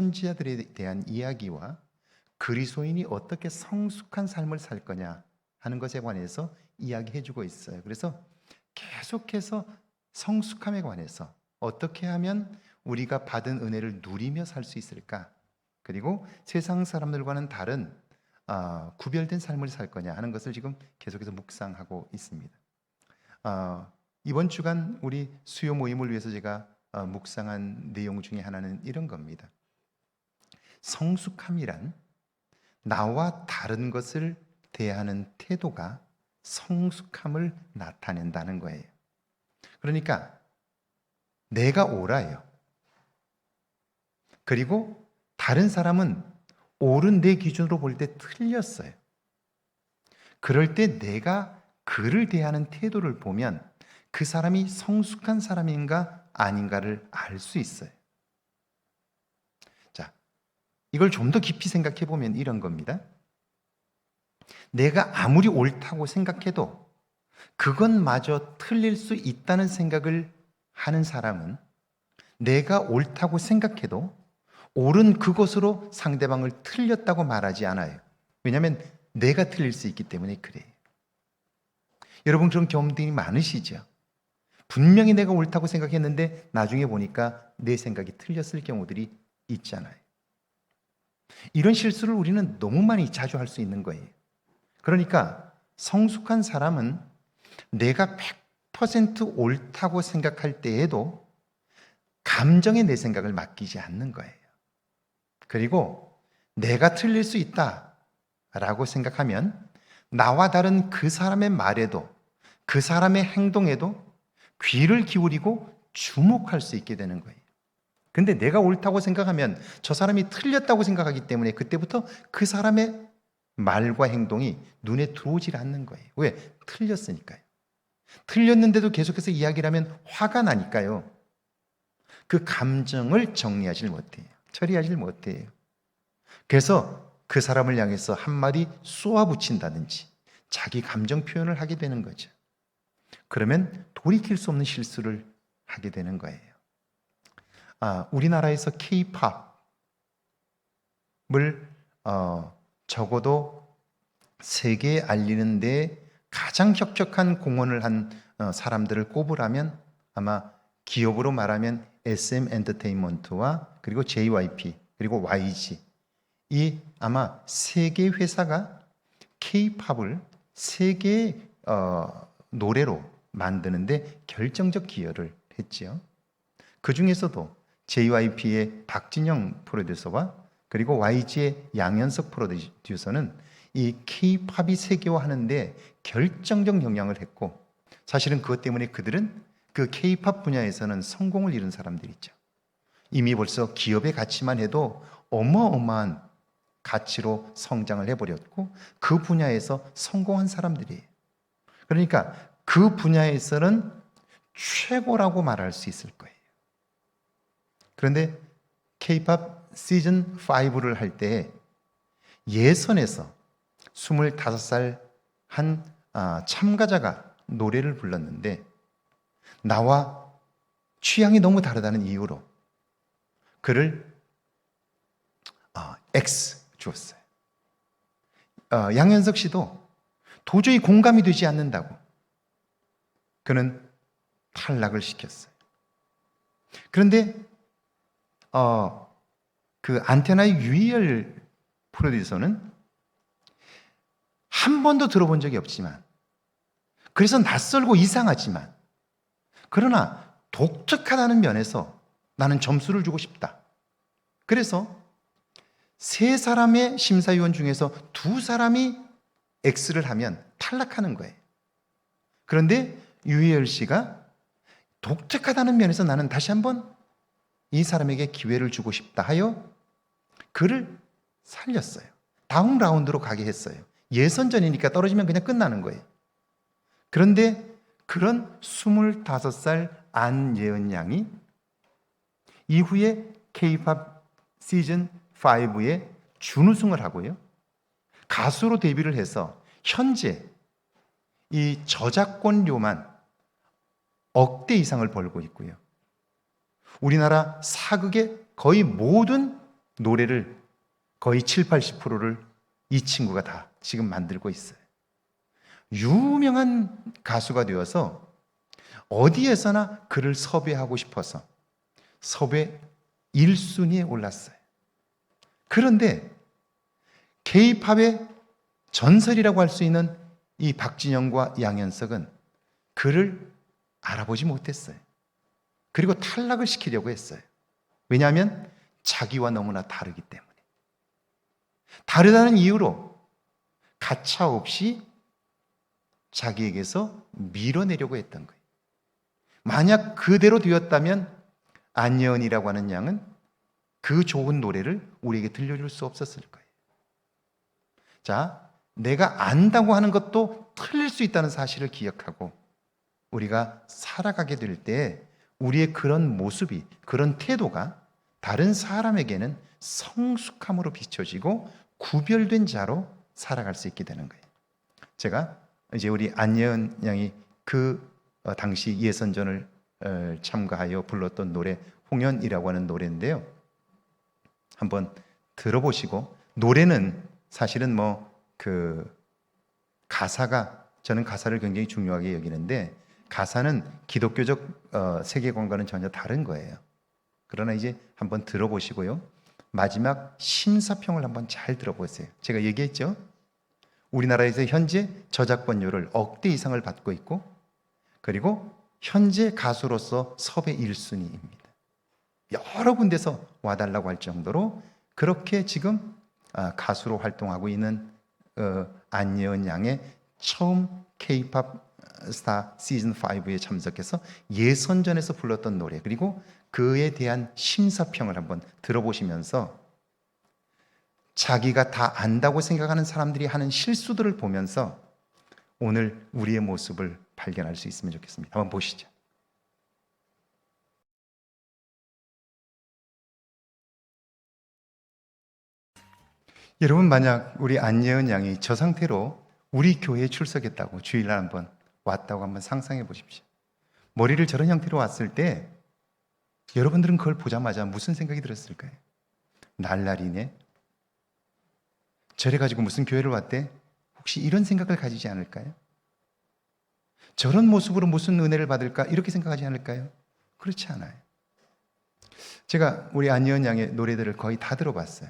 선지자들에 대한 이야기와 그리스도인이 어떻게 성숙한 삶을 살 거냐 하는 것에 관해서 이야기해 주고 있어요. 그래서 계속해서 성숙함에 관해서 어떻게 하면 우리가 받은 은혜를 누리며 살 수 있을까? 그리고 세상 사람들과는 다른 구별된 삶을 살 거냐 하는 것을 지금 계속해서 묵상하고 있습니다. 이번 주간 우리 수요 모임을 위해서 제가 묵상한 내용 중에 하나는 이런 겁니다. 성숙함이란 나와 다른 것을 대하는 태도가 성숙함을 나타낸다는 거예요. 그러니까 내가 옳아요. 그리고 다른 사람은 옳은 내 기준으로 볼 때 틀렸어요. 그럴 때 내가 그를 대하는 태도를 보면 그 사람이 성숙한 사람인가 아닌가를 알 수 있어요. 자, 이걸 좀 더 깊이 생각해 보면 이런 겁니다. 내가 아무리 옳다고 생각해도 그것마저 틀릴 수 있다는 생각을 하는 사람은 내가 옳다고 생각해도 옳은 그것으로 상대방을 틀렸다고 말하지 않아요. 왜냐하면 내가 틀릴 수 있기 때문에 그래요. 여러분 그런 경험들이 많으시죠? 분명히 내가 옳다고 생각했는데 나중에 보니까 내 생각이 틀렸을 경우들이 있잖아요. 이런 실수를 우리는 너무 많이 자주 할 수 있는 거예요. 그러니까 성숙한 사람은 내가 100% 옳다고 생각할 때에도 감정에 내 생각을 맡기지 않는 거예요. 그리고 내가 틀릴 수 있다라고 생각하면 나와 다른 그 사람의 말에도 그 사람의 행동에도 귀를 기울이고 주목할 수 있게 되는 거예요. 근데 내가 옳다고 생각하면 저 사람이 틀렸다고 생각하기 때문에 그때부터 그 사람의 말과 행동이 눈에 들어오질 않는 거예요. 왜? 틀렸으니까요. 틀렸는데도 계속해서 이야기를 하면 화가 나니까요. 그 감정을 정리하지 못해요. 처리하지 못해요. 그래서 그 사람을 향해서 한마디 쏘아붙인다든지 자기 감정 표현을 하게 되는 거죠. 그러면 돌이킬 수 없는 실수를 하게 되는 거예요. 우리나라에서 K-팝을 적어도 세계에 알리는 데 가장 혁혁한 공헌을 한 사람들을 꼽으라면 아마 기업으로 말하면 SM 엔터테인먼트와 그리고 JYP 그리고 YG 이 아마 세 개 회사가 K-팝을 세계의 노래로 만드는데 결정적 기여를 했지요. 그 중에서도 JYP의 박진영 프로듀서와 그리고 YG의 양현석 프로듀서는 이 K-팝이 세계화하는데 결정적 영향을 했고 사실은 그것 때문에 그들은 그 K-팝 분야에서는 성공을 이룬 사람들이죠. 이미 벌써 기업의 가치만 해도 어마어마한 가치로 성장을 해버렸고 그 분야에서 성공한 사람들이에요. 그러니까 그 분야에서는 최고라고 말할 수 있을 거예요. 그런데 K-팝 시즌 5를 할 때 예선에서 25살 한 참가자가 노래를 불렀는데 나와 취향이 너무 다르다는 이유로 그를 X 주었어요. 양현석 씨도 도저히 공감이 되지 않는다고 그는 탈락을 시켰어요. 그런데 그 안테나의 유희열 프로듀서는 한 번도 들어본 적이 없지만 그래서 낯설고 이상하지만 그러나 독특하다는 면에서 나는 점수를 주고 싶다. 그래서 세 사람의 심사위원 중에서 두 사람이 X를 하면 탈락하는 거예요. 그런데 유희열 씨가 독특하다는 면에서 나는 다시 한번 이 사람에게 기회를 주고 싶다 하여 그를 살렸어요. 다음 라운드로 가게 했어요. 예선전이니까 떨어지면 그냥 끝나는 거예요. 그런데 그런 25살 안예은 양이 이후에 K-팝 시즌 5에 준우승을 하고요. 가수로 데뷔를 해서 현재 이 저작권료만 억대 이상을 벌고 있고요. 우리나라 사극의 거의 모든 노래를 거의 7, 80%를 이 친구가 다 지금 만들고 있어요. 유명한 가수가 되어서 어디에서나 그를 섭외하고 싶어서 섭외 1순위에 올랐어요. 그런데 K-팝의 전설이라고 할 수 있는 이 박진영과 양현석은 그를 알아보지 못했어요. 그리고 탈락을 시키려고 했어요. 왜냐하면 자기와 너무나 다르기 때문에. 다르다는 이유로 가차없이 자기에게서 밀어내려고 했던 거예요. 만약 그대로 되었다면 안예은이라고 하는 양은 그 좋은 노래를 우리에게 들려줄 수 없었을 거예요. 자, 내가 안다고 하는 것도 틀릴 수 있다는 사실을 기억하고 우리가 살아가게 될 때 우리의 그런 모습이, 그런 태도가 다른 사람에게는 성숙함으로 비춰지고 구별된 자로 살아갈 수 있게 되는 거예요. 제가 이제 우리 안예은 양이 그 당시 예선전을 참가하여 불렀던 노래 홍연이라고 하는 노래인데요. 한번 들어보시고, 노래는 사실은 가사가, 저는 가사를 굉장히 중요하게 여기는데 가사는 기독교적 세계관과는 전혀 다른 거예요. 그러나 이제 한번 들어보시고요, 마지막 심사평을 한번 잘 들어보세요. 제가 얘기했죠, 우리나라에서 현재 저작권료를 억대 이상을 받고 있고, 그리고 현재 가수로서 섭외 1순위입니다. 여러 군데서 와달라고 할 정도로 그렇게 지금 가수로 활동하고 있는 안예은 양의 처음 K-팝 스타 시즌 5에 참석해서 예선전에서 불렀던 노래, 그리고 그에 대한 심사평을 한번 들어보시면서 자기가 다 안다고 생각하는 사람들이 하는 실수들을 보면서 오늘 우리의 모습을 발견할 수 있으면 좋겠습니다. 한번 보시죠. 여러분, 만약 우리 안예은 양이 저 상태로 우리 교회에 출석했다고, 주일날 한번 왔다고 한번 상상해 보십시오. 머리를 저런 형태로 왔을 때 여러분들은 그걸 보자마자 무슨 생각이 들었을까요? 날라리네? 저래 가지고 무슨 교회를 왔대? 혹시 이런 생각을 가지지 않을까요? 저런 모습으로 무슨 은혜를 받을까? 이렇게 생각하지 않을까요? 그렇지 않아요. 제가 우리 안예은 양의 노래들을 거의 다 들어봤어요.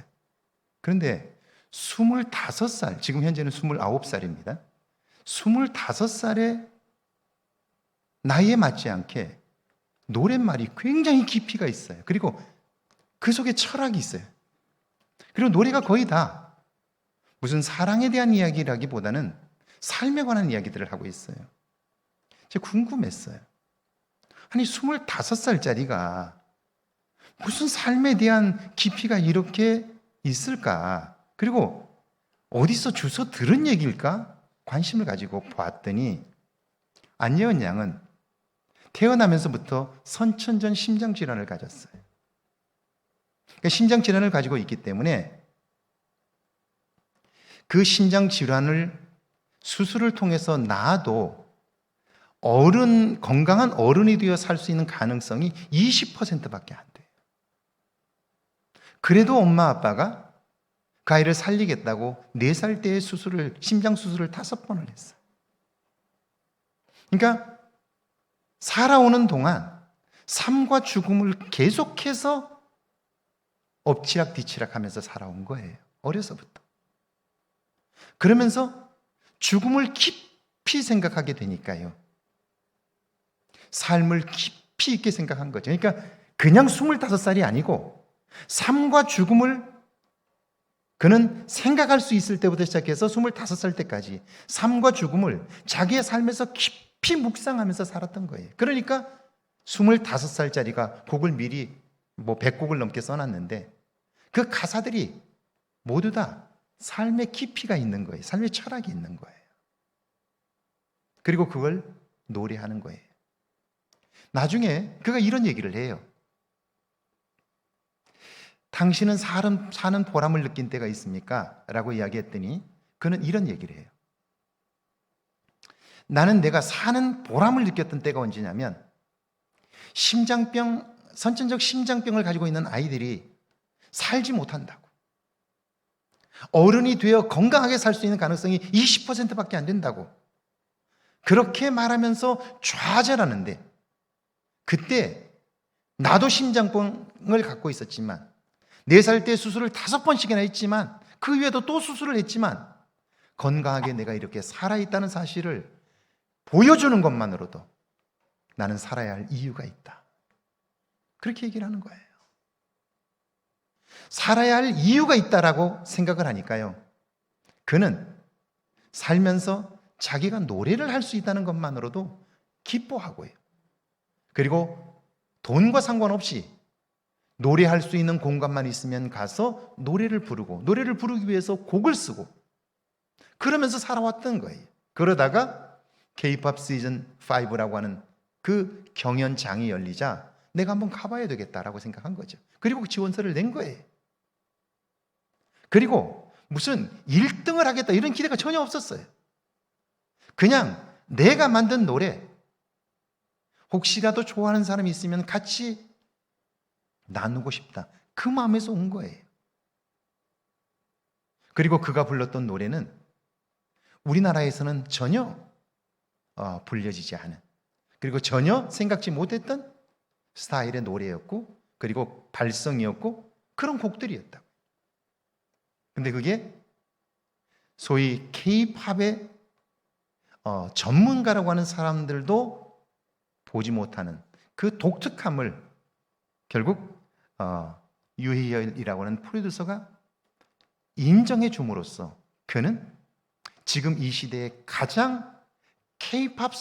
그런데 25살, 지금 현재는 29살입니다. 25살의 나이에 맞지 않게 노랫말이 굉장히 깊이가 있어요. 그리고 그 속에 철학이 있어요. 그리고 노래가 거의 다 무슨 사랑에 대한 이야기라기보다는 삶에 관한 이야기들을 하고 있어요. 제가 궁금했어요. 아니, 25살짜리가 무슨 삶에 대한 깊이가 이렇게 있을까? 그리고 어디서 주워 들은 얘기일까? 관심을 가지고 보았더니 안예은 양은 태어나면서부터 선천전 심장질환을 가졌어요. 그러니까 심장질환을 가지고 있기 때문에 그 심장질환을 수술을 통해서 나아도 건강한 어른이 되어 살 수 있는 가능성이 20%밖에 안 돼요. 그래도 엄마 아빠가 그 아이를 살리겠다고 4살 때의 심장 수술을 5번을 했어요. 그러니까 살아오는 동안 삶과 죽음을 계속해서 엎치락뒤치락 하면서 살아온 거예요. 어려서부터. 그러면서 죽음을 깊이 생각하게 되니까요, 삶을 깊이 있게 생각한 거죠. 그러니까 그냥 25살이 아니고 삶과 죽음을 그는 생각할 수 있을 때부터 시작해서 25살 때까지 삶과 죽음을 자기의 삶에서 깊이 묵상하면서 살았던 거예요. 그러니까 25살짜리가 곡을 미리 100곡을 넘게 써놨는데 그 가사들이 모두 다 삶의 깊이가 있는 거예요. 삶의 철학이 있는 거예요. 그리고 그걸 노래하는 거예요. 나중에 그가 이런 얘기를 해요. 당신은 사는 보람을 느낀 때가 있습니까? 라고 이야기했더니 그는 이런 얘기를 해요. 나는 내가 사는 보람을 느꼈던 때가 언제냐면 선천적 심장병을 가지고 있는 아이들이 살지 못한다고. 어른이 되어 건강하게 살 수 있는 가능성이 20%밖에 안 된다고. 그렇게 말하면서 좌절하는데, 그때 나도 심장병을 갖고 있었지만 4살 때 수술을 5번씩이나 했지만 그 외에도 또 수술을 했지만 건강하게 내가 이렇게 살아있다는 사실을 보여주는 것만으로도 나는 살아야 할 이유가 있다. 그렇게 얘기를 하는 거예요. 살아야 할 이유가 있다라고 생각을 하니까요, 그는 살면서 자기가 노래를 할 수 있다는 것만으로도 기뻐하고요. 그리고 돈과 상관없이 노래할 수 있는 공간만 있으면 가서 노래를 부르고, 노래를 부르기 위해서 곡을 쓰고, 그러면서 살아왔던 거예요. 그러다가 K-팝 시즌 5라고 하는 그 경연장이 열리자 내가 한번 가봐야 되겠다라고 생각한 거죠. 그리고 지원서를 낸 거예요. 그리고 무슨 1등을 하겠다 이런 기대가 전혀 없었어요. 그냥 내가 만든 노래, 혹시라도 좋아하는 사람이 있으면 같이 나누고 싶다, 그 마음에서 온 거예요. 그리고 그가 불렀던 노래는 우리나라에서는 전혀 불려지지 않은, 그리고 전혀 생각지 못했던 스타일의 노래였고, 그리고 발성이었고, 그런 곡들이었다. 근데 그게 소위 K-팝의 전문가라고 하는 사람들도 보지 못하는 그 독특함을 결국 유희열이라고 하는 프로듀서가 인정해 줌으로써 그는 지금 이 시대에 가장 K-팝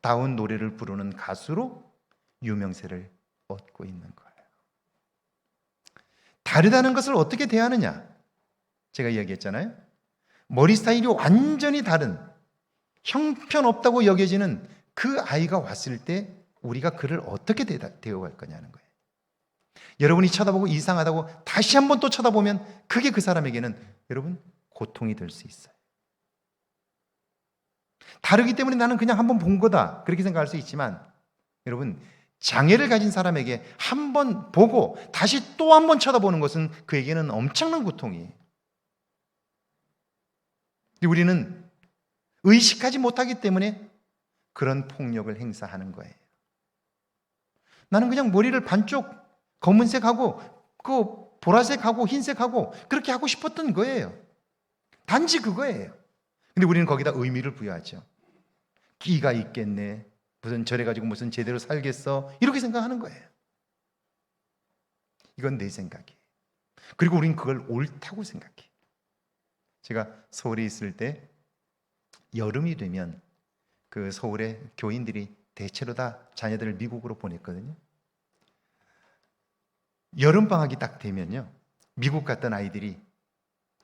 다운 노래를 부르는 가수로 유명세를 얻고 있는 거예요. 다르다는 것을 어떻게 대하느냐? 제가 이야기했잖아요. 머리 스타일이 완전히 다른, 형편없다고 여겨지는 그 아이가 왔을 때 우리가 그를 어떻게 대우할 거냐는 거예요. 여러분이 쳐다보고 이상하다고 다시 한번 또 쳐다보면 그게 그 사람에게는 여러분 고통이 될 수 있어요. 다르기 때문에 나는 그냥 한번 본 거다, 그렇게 생각할 수 있지만, 여러분 장애를 가진 사람에게 한번 보고 다시 또 한 번 쳐다보는 것은 그에게는 엄청난 고통이에요. 우리는 의식하지 못하기 때문에 그런 폭력을 행사하는 거예요. 나는 그냥 머리를 반쪽 검은색하고 그 보라색하고 흰색하고 그렇게 하고 싶었던 거예요. 단지 그거예요. 근데 우리는 거기다 의미를 부여하죠. 끼가 있겠네, 무슨 저래가지고 무슨 제대로 살겠어, 이렇게 생각하는 거예요. 이건 내 생각이에요. 그리고 우리는 그걸 옳다고 생각해. 제가 서울에 있을 때 여름이 되면 그 서울의 교인들이 대체로 다 자녀들을 미국으로 보냈거든요. 여름방학이 딱 되면요, 미국 갔던 아이들이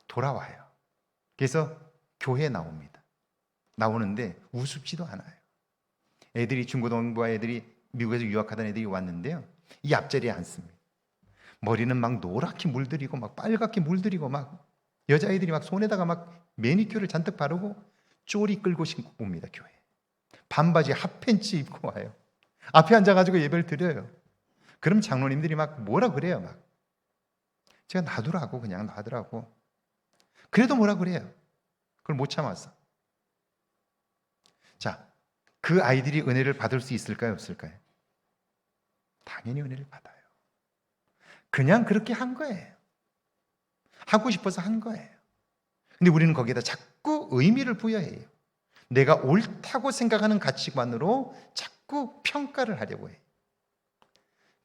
돌아와요. 그래서 교회에 나옵니다. 나오는데 우습지도 않아요. 애들이, 중고등부 애들이 미국에서 유학하던 애들이 왔는데요, 이 앞자리에 앉습니다. 머리는 막 노랗게 물들이고 막 빨갛게 물들이고, 막 여자애들이 막 손에다가 막 매니큐어를 잔뜩 바르고 쪼리 끌고 신고 옵니다. 교회 반바지 핫팬츠 입고 와요. 앞에 앉아가지고 예배를 드려요. 그럼 장로님들이 막 뭐라 그래요. 막 제가 놔두라고, 그냥 놔두라고. 그래도 뭐라 그래요. 그걸 못 참았어. 자, 그 아이들이 은혜를 받을 수 있을까요, 없을까요? 당연히 은혜를 받아요. 그냥 그렇게 한 거예요. 하고 싶어서 한 거예요. 근데 우리는 거기에다 자꾸 의미를 부여해요. 내가 옳다고 생각하는 가치관으로 자꾸 평가를 하려고 해요.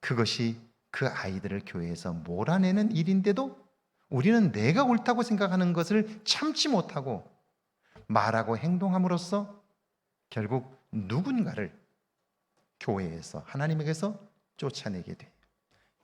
그것이 그 아이들을 교회에서 몰아내는 일인데도 우리는 내가 옳다고 생각하는 것을 참지 못하고 말하고 행동함으로써 결국 누군가를 교회에서, 하나님에게서 쫓아내게 돼요.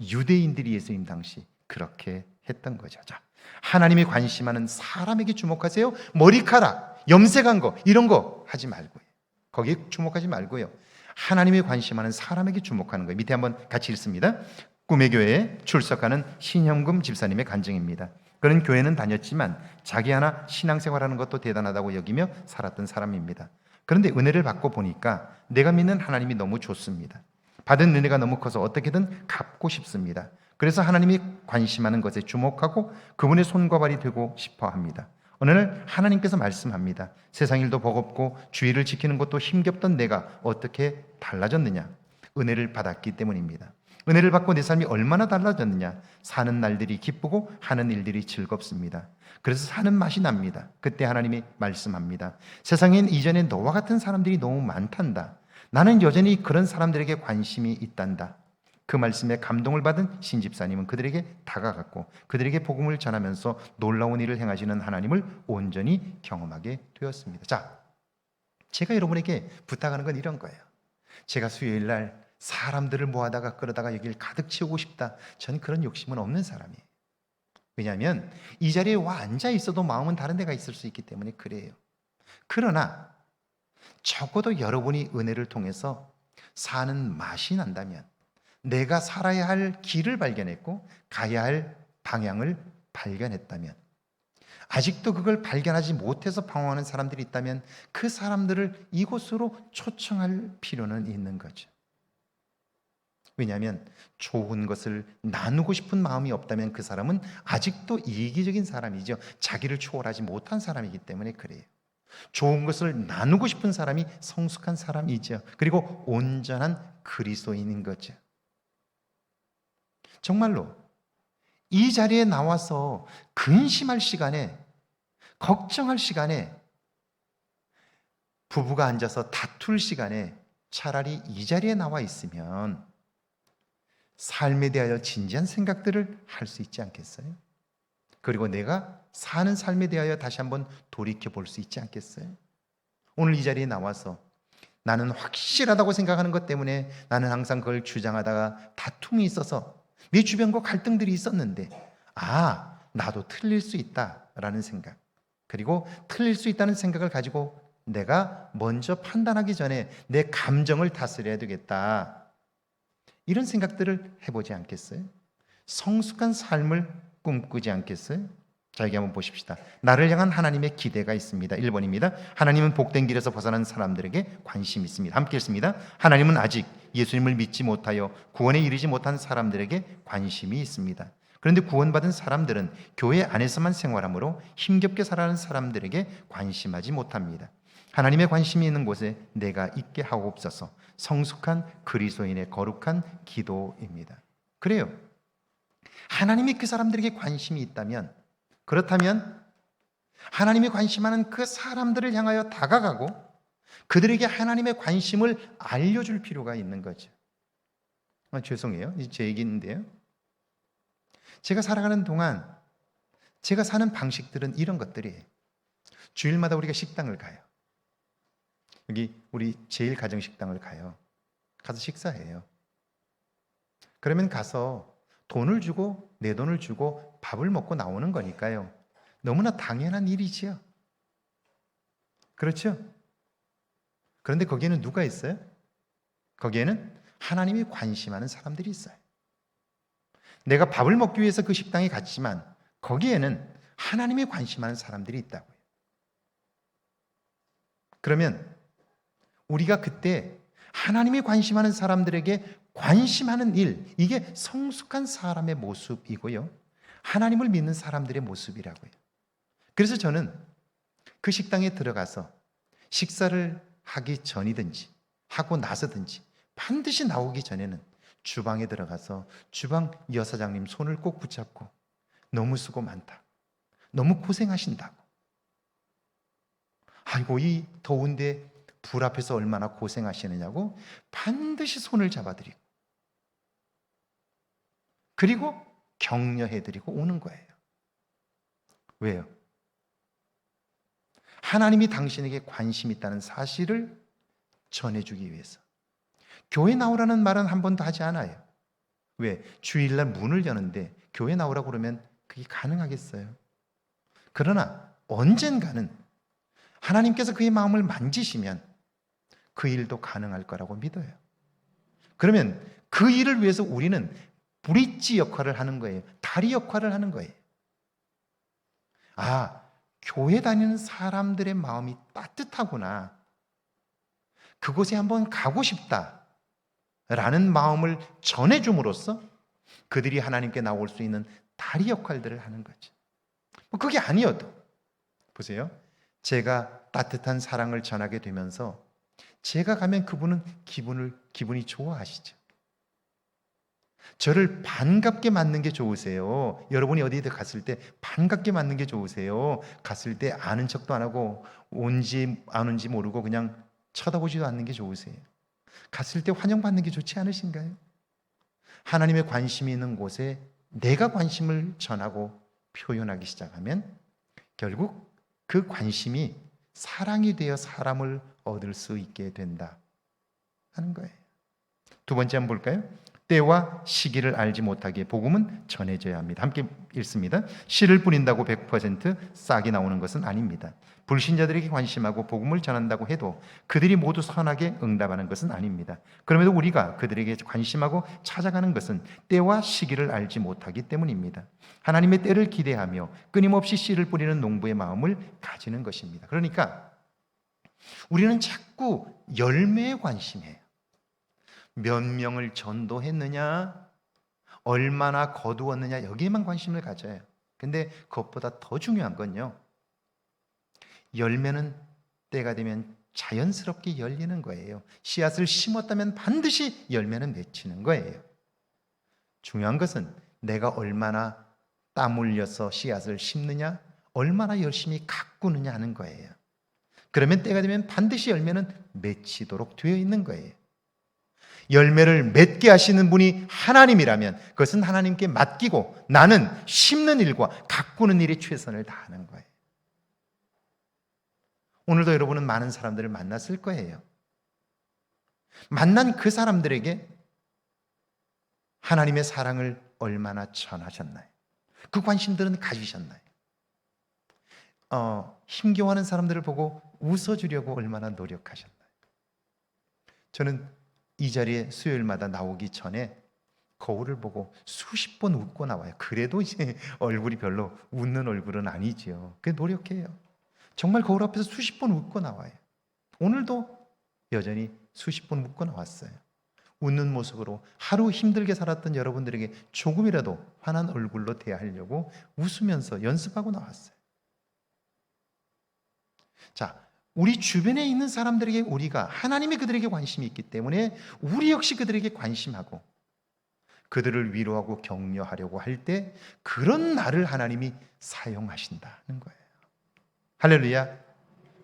유대인들이 예수님 당시 그렇게 했던 거죠. 자, 하나님이 관심하는 사람에게 주목하세요. 머리카락, 염색한 거, 이런 거 하지 말고요. 거기에 주목하지 말고요. 하나님이 관심하는 사람에게 주목하는 거예요. 밑에 한번 같이 읽습니다. 꿈의 교회에 출석하는 신형금 집사님의 간증입니다. 그는 교회는 다녔지만 자기 하나 신앙생활하는 것도 대단하다고 여기며 살았던 사람입니다. 그런데 은혜를 받고 보니까 내가 믿는 하나님이 너무 좋습니다. 받은 은혜가 너무 커서 어떻게든 갚고 싶습니다. 그래서 하나님이 관심하는 것에 주목하고 그분의 손과 발이 되고 싶어 합니다. 어느 날 하나님께서 말씀합니다. 세상 일도 버겁고 주의를 지키는 것도 힘겹던 내가 어떻게 달라졌느냐? 은혜를 받았기 때문입니다. 은혜를 받고 내 삶이 얼마나 달라졌느냐? 사는 날들이 기쁘고 하는 일들이 즐겁습니다. 그래서 사는 맛이 납니다. 그때 하나님이 말씀합니다. 세상엔 이전에 너와 같은 사람들이 너무 많단다. 나는 여전히 그런 사람들에게 관심이 있단다. 그 말씀에 감동을 받은 신집사님은 그들에게 다가갔고 그들에게 복음을 전하면서 놀라운 일을 행하시는 하나님을 온전히 경험하게 되었습니다. 자, 제가 여러분에게 부탁하는 건 이런 거예요. 제가 수요일 날 사람들을 모아다가 끌어다가 여기를 가득 채우고 싶다. 저는 그런 욕심은 없는 사람이에요. 왜냐하면 이 자리에 와 앉아 있어도 마음은 다른 데가 있을 수 있기 때문에 그래요. 그러나 적어도 여러분이 은혜를 통해서 사는 맛이 난다면, 내가 살아야 할 길을 발견했고 가야 할 방향을 발견했다면, 아직도 그걸 발견하지 못해서 방황하는 사람들이 있다면 그 사람들을 이곳으로 초청할 필요는 있는 거죠. 왜냐하면 좋은 것을 나누고 싶은 마음이 없다면 그 사람은 아직도 이기적인 사람이죠. 자기를 초월하지 못한 사람이기 때문에 그래요. 좋은 것을 나누고 싶은 사람이 성숙한 사람이죠. 그리고 온전한 그리스도인인 거죠. 정말로 이 자리에 나와서 근심할 시간에, 걱정할 시간에, 부부가 앉아서 다툴 시간에 차라리 이 자리에 나와 있으면 삶에 대하여 진지한 생각들을 할 수 있지 않겠어요? 그리고 내가 사는 삶에 대하여 다시 한번 돌이켜 볼 수 있지 않겠어요? 오늘 이 자리에 나와서 나는 확실하다고 생각하는 것 때문에 나는 항상 그걸 주장하다가 다툼이 있어서 내 주변과 갈등들이 있었는데, 나도 틀릴 수 있다라는 생각, 그리고 틀릴 수 있다는 생각을 가지고 내가 먼저 판단하기 전에 내 감정을 다스려야 되겠다, 이런 생각들을 해보지 않겠어요? 성숙한 삶을 꿈꾸지 않겠어요? 자, 여기 한번 보십시다. 나를 향한 하나님의 기대가 있습니다. 1번입니다. 하나님은 복된 길에서 벗어난 사람들에게 관심이 있습니다. 함께 읽습니다. 하나님은 아직 예수님을 믿지 못하여 구원에 이르지 못한 사람들에게 관심이 있습니다. 그런데 구원받은 사람들은 교회 안에서만 생활하므로 힘겹게 살아가는 사람들에게 관심하지 못합니다. 하나님의 관심이 있는 곳에 내가 있게 하옵소서. 성숙한 그리스도인의 거룩한 기도입니다. 그래요. 하나님이 그 사람들에게 관심이 있다면, 그렇다면 하나님이 관심하는 그 사람들을 향하여 다가가고 그들에게 하나님의 관심을 알려줄 필요가 있는 거죠. 죄송해요. 제 얘기인데요. 제가 살아가는 동안 제가 사는 방식들은 이런 것들이에요. 주일마다 우리가 식당을 가요. 여기 우리 제1가정식당을 가요. 가서 식사해요. 그러면 가서 돈을 주고, 내 돈을 주고 밥을 먹고 나오는 거니까요. 너무나 당연한 일이지요. 그렇죠? 그런데 거기에는 누가 있어요? 거기에는 하나님이 관심하는 사람들이 있어요. 내가 밥을 먹기 위해서 그 식당에 갔지만 거기에는 하나님이 관심하는 사람들이 있다고요. 그러면 우리가 그때 하나님이 관심하는 사람들에게 관심하는 일, 이게 성숙한 사람의 모습이고요, 하나님을 믿는 사람들의 모습이라고요. 그래서 저는 그 식당에 들어가서 식사를 하기 전이든지 하고 나서든지 반드시 나오기 전에는 주방에 들어가서 주방 여사장님 손을 꼭 붙잡고 너무 수고 많다, 너무 고생하신다고, 아이고 이 더운데 불 앞에서 얼마나 고생하시느냐고 반드시 손을 잡아드리고, 그리고 격려해드리고 오는 거예요. 왜요? 하나님이 당신에게 관심 있다는 사실을 전해주기 위해서. 교회 나오라는 말은 한 번도 하지 않아요. 왜? 주일날 문을 여는데 교회 나오라고 그러면 그게 가능하겠어요? 그러나 언젠가는 하나님께서 그의 마음을 만지시면 그 일도 가능할 거라고 믿어요. 그러면 그 일을 위해서 우리는 브릿지 역할을 하는 거예요. 다리 역할을 하는 거예요. 교회 다니는 사람들의 마음이 따뜻하구나, 그곳에 한번 가고 싶다라는 마음을 전해줌으로써 그들이 하나님께 나올 수 있는 다리 역할들을 하는 거지. 그게 아니어도 보세요. 제가 따뜻한 사랑을 전하게 되면서 제가 가면 그분은 기분이 좋아하시죠. 저를 반갑게 맞는 게 좋으세요. 여러분이 어디에 갔을 때 반갑게 맞는 게 좋으세요. 갔을 때 아는 척도 안 하고 온지 안 온지 모르고 그냥 쳐다보지도 않는 게 좋으세요. 갔을 때 환영받는 게 좋지 않으신가요? 하나님의 관심이 있는 곳에 내가 관심을 전하고 표현하기 시작하면 결국 그 관심이 사랑이 되어 사람을 얻을 수 있게 된다 하는 거예요. 두 번째 한번 볼까요? 때와 시기를 알지 못하기에 복음은 전해져야 합니다. 함께 읽습니다. 씨를 뿌린다고 100% 싹이 나오는 것은 아닙니다. 불신자들에게 관심하고 복음을 전한다고 해도 그들이 모두 선하게 응답하는 것은 아닙니다. 그럼에도 우리가 그들에게 관심하고 찾아가는 것은 때와 시기를 알지 못하기 때문입니다. 하나님의 때를 기대하며 끊임없이 씨를 뿌리는 농부의 마음을 가지는 것입니다. 그러니까 우리는 자꾸 열매에 관심해요. 몇 명을 전도했느냐, 얼마나 거두었느냐, 여기에만 관심을 가져요. 근데 그것보다 더 중요한 건요, 열매는 때가 되면 자연스럽게 열리는 거예요. 씨앗을 심었다면 반드시 열매는 맺히는 거예요. 중요한 것은 내가 얼마나 땀 흘려서 씨앗을 심느냐, 얼마나 열심히 가꾸느냐 하는 거예요. 그러면 때가 되면 반드시 열매는 맺히도록 되어 있는 거예요. 열매를 맺게 하시는 분이 하나님이라면 그것은 하나님께 맡기고 나는 심는 일과 가꾸는 일에 최선을 다하는 거예요. 오늘도 여러분은 많은 사람들을 만났을 거예요. 만난 그 사람들에게 하나님의 사랑을 얼마나 전하셨나요? 그 관심들은 가지셨나요? 힘겨워하는 사람들을 보고 웃어주려고 얼마나 노력하셨나요? 저는 이 자리에 수요일마다 나오기 전에 거울을 보고 수십 번 웃고 나와요. 그래도 이제 얼굴이 별로 웃는 얼굴은 아니지요. 그 노력해요. 정말 거울 앞에서 수십 번 웃고 나와요. 오늘도 여전히 수십 번 웃고 나왔어요. 웃는 모습으로 하루 힘들게 살았던 여러분들에게 조금이라도 환한 얼굴로 대하려고 웃으면서 연습하고 나왔어요. 자, 우리 주변에 있는 사람들에게 우리가 하나님이 그들에게 관심이 있기 때문에 우리 역시 그들에게 관심하고 그들을 위로하고 격려하려고 할 때 그런 나를 하나님이 사용하신다는 거예요. 할렐루야.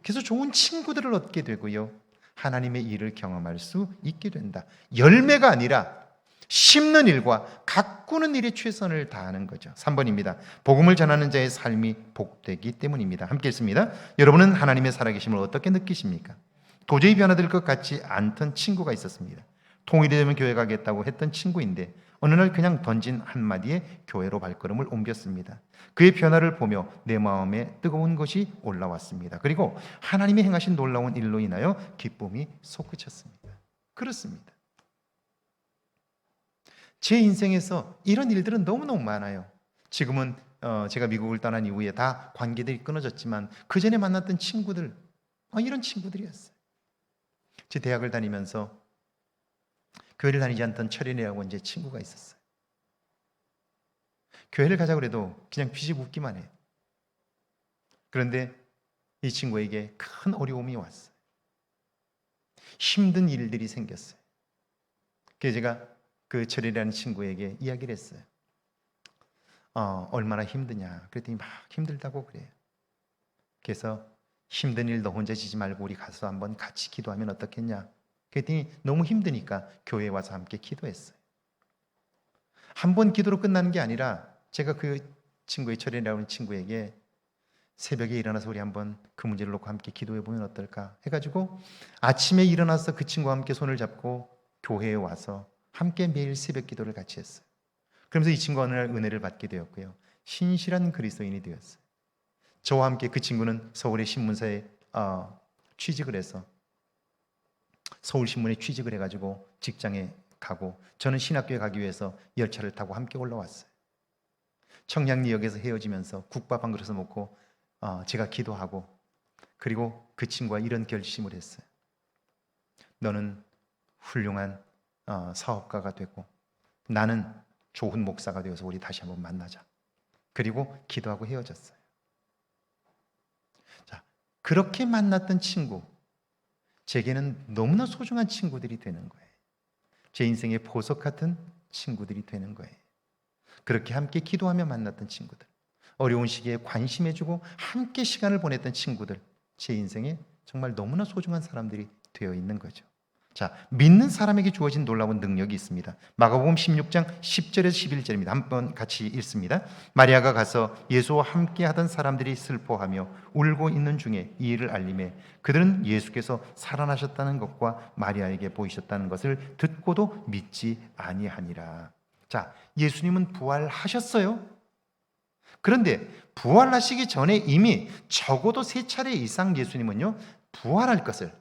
그래서 좋은 친구들을 얻게 되고요, 하나님의 일을 경험할 수 있게 된다. 열매가 아니라 심는 일과 가꾸는 일에 최선을 다하는 거죠. 3번입니다. 복음을 전하는 자의 삶이 복되기 때문입니다. 함께 읽습니다. 여러분은 하나님의 살아계심을 어떻게 느끼십니까? 도저히 변화될 것 같지 않던 친구가 있었습니다. 통일이 되면 교회 가겠다고 했던 친구인데 어느 날 그냥 던진 한마디에 교회로 발걸음을 옮겼습니다. 그의 변화를 보며 내 마음에 뜨거운 것이 올라왔습니다. 그리고 하나님이 행하신 놀라운 일로 인하여 기쁨이 솟구쳤습니다. 그렇습니다. 제 인생에서 이런 일들은 너무너무 많아요. 지금은 제가 미국을 떠난 이후에 다 관계들이 끊어졌지만 그 전에 만났던 친구들, 이런 친구들이었어요. 제 대학을 다니면서 교회를 다니지 않던 철인이라고 이제 친구가 있었어요. 교회를 가자고 해도 그냥 비집 웃기만 해요. 그런데 이 친구에게 큰 어려움이 왔어요. 힘든 일들이 생겼어요. 그래서 제가 그 철이라는 친구에게 이야기를 했어요. 얼마나 힘드냐. 그랬더니 막 힘들다고 그래요. 그래서 힘든 일 너 혼자 지지 말고 우리 가서 한번 같이 기도하면 어떻겠냐. 그랬더니 너무 힘드니까 교회에 와서 함께 기도했어요. 한 번 기도로 끝나는 게 아니라 제가 그 친구의 철이라는 친구에게 새벽에 일어나서 우리 한번 그 문제를 놓고 함께 기도해 보면 어떨까 해가지고 아침에 일어나서 그 친구와 함께 손을 잡고 교회에 와서 함께 매일 새벽 기도를 같이 했어요. 그러면서 이 친구가 어느 날 은혜를 받게 되었고요, 신실한 그리스도인이 되었어요. 저와 함께 그 친구는 서울의 신문사에 취직을 해서 서울신문에 취직을 해가지고 직장에 가고, 저는 신학교에 가기 위해서 열차를 타고 함께 올라왔어요. 청량리역에서 헤어지면서 국밥 한 그릇을 먹고 제가 기도하고, 그리고 그 친구와 이런 결심을 했어요. 너는 훌륭한 사업가가 되고 나는 좋은 목사가 되어서 우리 다시 한번 만나자. 그리고 기도하고 헤어졌어요. 자, 그렇게 만났던 친구, 제게는 너무나 소중한 친구들이 되는 거예요. 제 인생의 보석 같은 친구들이 되는 거예요. 그렇게 함께 기도하며 만났던 친구들, 어려운 시기에 관심해주고 함께 시간을 보냈던 친구들, 제 인생에 정말 너무나 소중한 사람들이 되어 있는 거죠. 자, 믿는 사람에게 주어진 놀라운 능력이 있습니다. 마가복음 16장 10절에서 11절입니다. 한번 같이 읽습니다. 마리아가 가서 예수와 함께 하던 사람들이 슬퍼하며 울고 있는 중에 이 일을 알림해 그들은 예수께서 살아나셨다는 것과 마리아에게 보이셨다는 것을 듣고도 믿지 아니하니라. 자, 예수님은 부활하셨어요. 그런데 부활하시기 전에 이미 적어도 3차례 이상 예수님은요, 부활할 것을,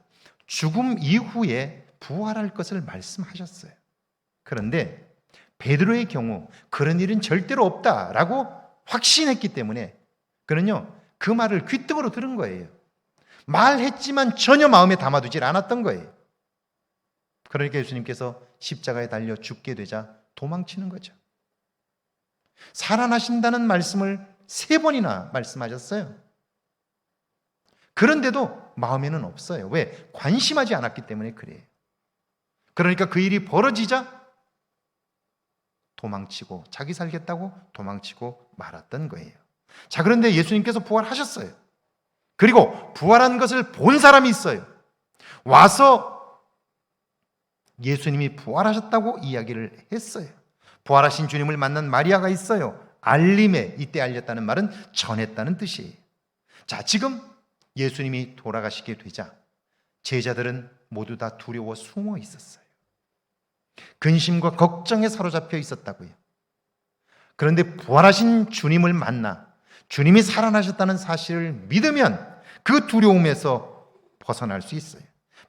죽음 이후에 부활할 것을 말씀하셨어요. 그런데 베드로의 경우 그런 일은 절대로 없다라고 확신했기 때문에 그는요, 그 말을 귓등으로 들은 거예요. 말했지만 전혀 마음에 담아두질 않았던 거예요. 그러니까 예수님께서 십자가에 달려 죽게 되자 도망치는 거죠. 살아나신다는 말씀을 3번이나 말씀하셨어요. 그런데도 마음에는 없어요. 왜? 관심하지 않았기 때문에 그래요. 그러니까 그 일이 벌어지자 도망치고, 자기 살겠다고 도망치고 말았던 거예요. 자, 그런데 예수님께서 부활하셨어요. 그리고 부활한 것을 본 사람이 있어요. 와서 예수님이 부활하셨다고 이야기를 했어요. 부활하신 주님을 만난 마리아가 있어요. 알림에, 이때 알렸다는 말은 전했다는 뜻이에요. 자, 지금 예수님이 돌아가시게 되자 제자들은 모두 다 두려워 숨어 있었어요. 근심과 걱정에 사로잡혀 있었다고요. 그런데 부활하신 주님을 만나 주님이 살아나셨다는 사실을 믿으면 그 두려움에서 벗어날 수 있어요.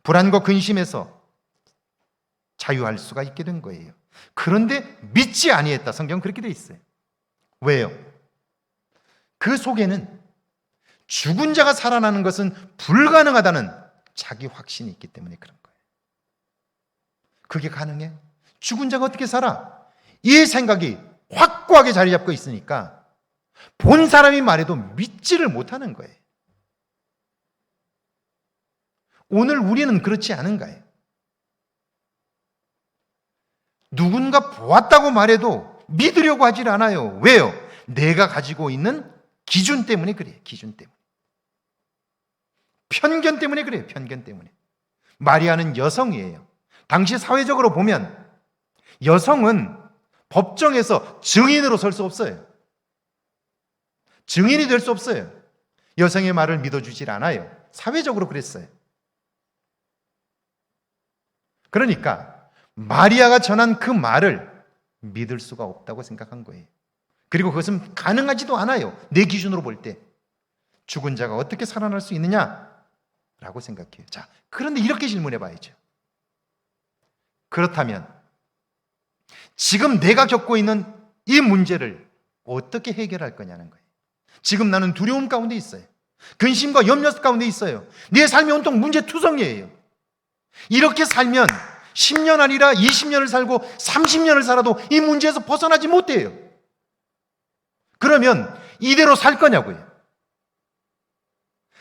불안과 근심에서 자유할 수가 있게 된 거예요. 그런데 믿지 아니했다. 성경은 그렇게 돼 있어요. 왜요? 그 속에는 죽은 자가 살아나는 것은 불가능하다는 자기 확신이 있기 때문에 그런 거예요. 그게 가능해? 죽은 자가 어떻게 살아? 이 생각이 확고하게 자리 잡고 있으니까 본 사람이 말해도 믿지를 못하는 거예요. 오늘 우리는 그렇지 않은가요? 누군가 보았다고 말해도 믿으려고 하질 않아요. 왜요? 내가 가지고 있는 기준 때문에 그래요. 기준 때문에. 편견 때문에 그래요. 편견 때문에. 마리아는 여성이에요. 당시 사회적으로 보면 여성은 법정에서 증인으로 설 수 없어요. 증인이 될 수 없어요. 여성의 말을 믿어주질 않아요. 사회적으로 그랬어요. 그러니까 마리아가 전한 그 말을 믿을 수가 없다고 생각한 거예요. 그리고 그것은 가능하지도 않아요. 내 기준으로 볼 때. 죽은 자가 어떻게 살아날 수 있느냐라고 생각해요. 자, 그런데 이렇게 질문해 봐야죠. 그렇다면 지금 내가 겪고 있는 이 문제를 어떻게 해결할 거냐는 거예요. 지금 나는 두려움 가운데 있어요. 근심과 염려 가운데 있어요. 내 삶이 온통 문제투성이에요. 이렇게 살면 10년 아니라 20년을 살고 30년을 살아도 이 문제에서 벗어나지 못해요. 그러면 이대로 살 거냐고요.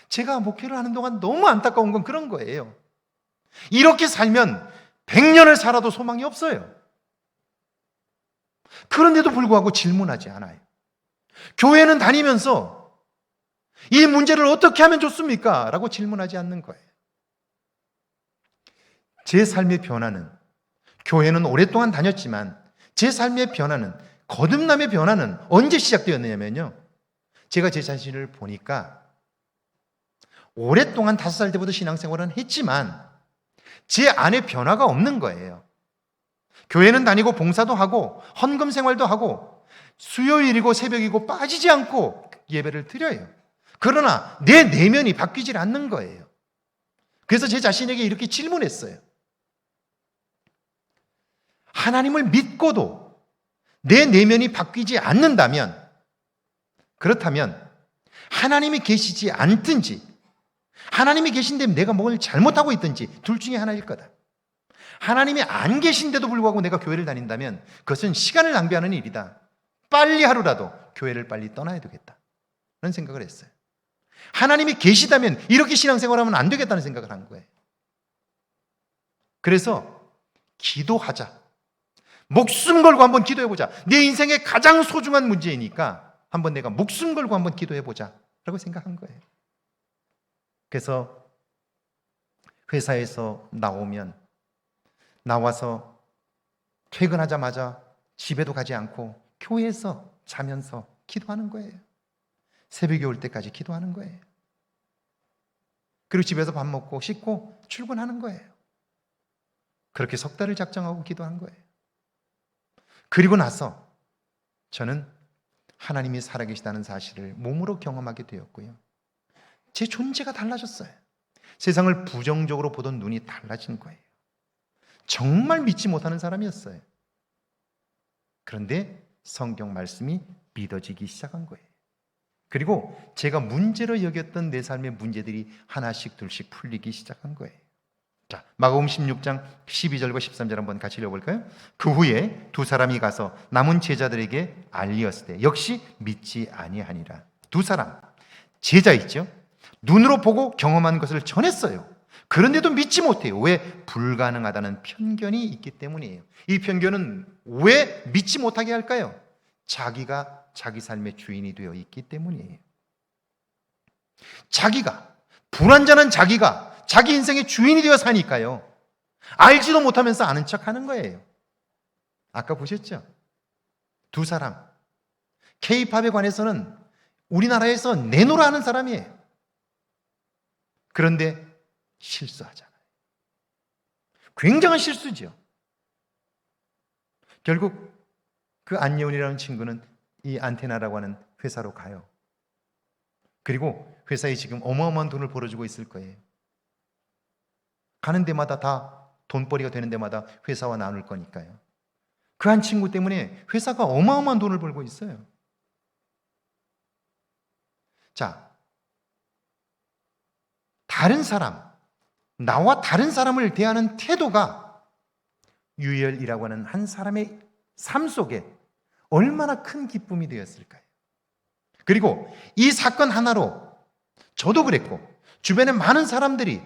제가 목회를 하는 동안 너무 안타까운 건 그런 거예요. 이렇게 살면 100년을 살아도 소망이 없어요. 그런데도 불구하고 질문하지 않아요. 교회는 다니면서 이 문제를 어떻게 하면 좋습니까? 라고 질문하지 않는 거예요. 제 삶의 변화는, 교회는 오랫동안 다녔지만 제 삶의 변화는, 거듭남의 변화는 언제 시작되었느냐면요, 제가 제 자신을 보니까 오랫동안 5살 때부터 신앙생활은 했지만 제 안에 변화가 없는 거예요. 교회는 다니고 봉사도 하고 헌금 생활도 하고 수요일이고 새벽이고 빠지지 않고 예배를 드려요. 그러나 내 내면이 바뀌질 않는 거예요. 그래서 제 자신에게 이렇게 질문했어요. 하나님을 믿고도 내 내면이 바뀌지 않는다면, 그렇다면 하나님이 계시지 않든지 하나님이 계신데 내가 뭘 잘못하고 있든지 둘 중에 하나일 거다. 하나님이 안 계신데도 불구하고 내가 교회를 다닌다면 그것은 시간을 낭비하는 일이다. 빨리 하루라도 교회를 빨리 떠나야 되겠다. 그런 생각을 했어요. 하나님이 계시다면 이렇게 신앙생활하면 안 되겠다는 생각을 한 거예요. 그래서 기도하자. 목숨 걸고 한번 기도해보자. 내 인생의 가장 소중한 문제이니까 한번 내가 목숨 걸고 한번 기도해보자 라고 생각한 거예요. 그래서 회사에서 나와서 퇴근하자마자 집에도 가지 않고 교회에서 자면서 기도하는 거예요. 새벽이 올 때까지 기도하는 거예요. 그리고 집에서 밥 먹고 씻고 출근하는 거예요. 그렇게 석 달을 작정하고 기도한 거예요. 그리고 나서 저는 하나님이 살아계시다는 사실을 몸으로 경험하게 되었고요. 제 존재가 달라졌어요. 세상을 부정적으로 보던 눈이 달라진 거예요. 정말 믿지 못하는 사람이었어요. 그런데 성경 말씀이 믿어지기 시작한 거예요. 그리고 제가 문제로 여겼던 내 삶의 문제들이 하나씩 둘씩 풀리기 시작한 거예요. 자, 마가복음 16장 12절과 13절 한번 같이 읽어볼까요? 그 후에 두 사람이 가서 남은 제자들에게 알리었을 때 역시 믿지 아니하니라. 두 사람, 제자 있죠? 눈으로 보고 경험한 것을 전했어요. 그런데도 믿지 못해요. 왜? 불가능하다는 편견이 있기 때문이에요. 이 편견은 왜 믿지 못하게 할까요? 자기가 자기 삶의 주인이 되어 있기 때문이에요. 불완전한 자기가 자기 인생의 주인이 되어 사니까요. 알지도 못하면서 아는 척 하는 거예요. 아까 보셨죠? 두 사람. K-팝에 관해서는 우리나라에서 내노라 하는 사람이에요. 그런데 실수하잖아요. 굉장한 실수죠. 결국 그 안예원이라는 친구는 이 안테나라고 하는 회사로 가요. 그리고 회사에 지금 어마어마한 돈을 벌어주고 있을 거예요. 가는 데마다 다 돈벌이가 되는 데마다 회사와 나눌 거니까요. 그 한 친구 때문에 회사가 어마어마한 돈을 벌고 있어요. 자, 나와 다른 사람을 대하는 태도가 유엘이라고 하는 한 사람의 삶 속에 얼마나 큰 기쁨이 되었을까요? 그리고 이 사건 하나로 저도 그랬고 주변에 많은 사람들이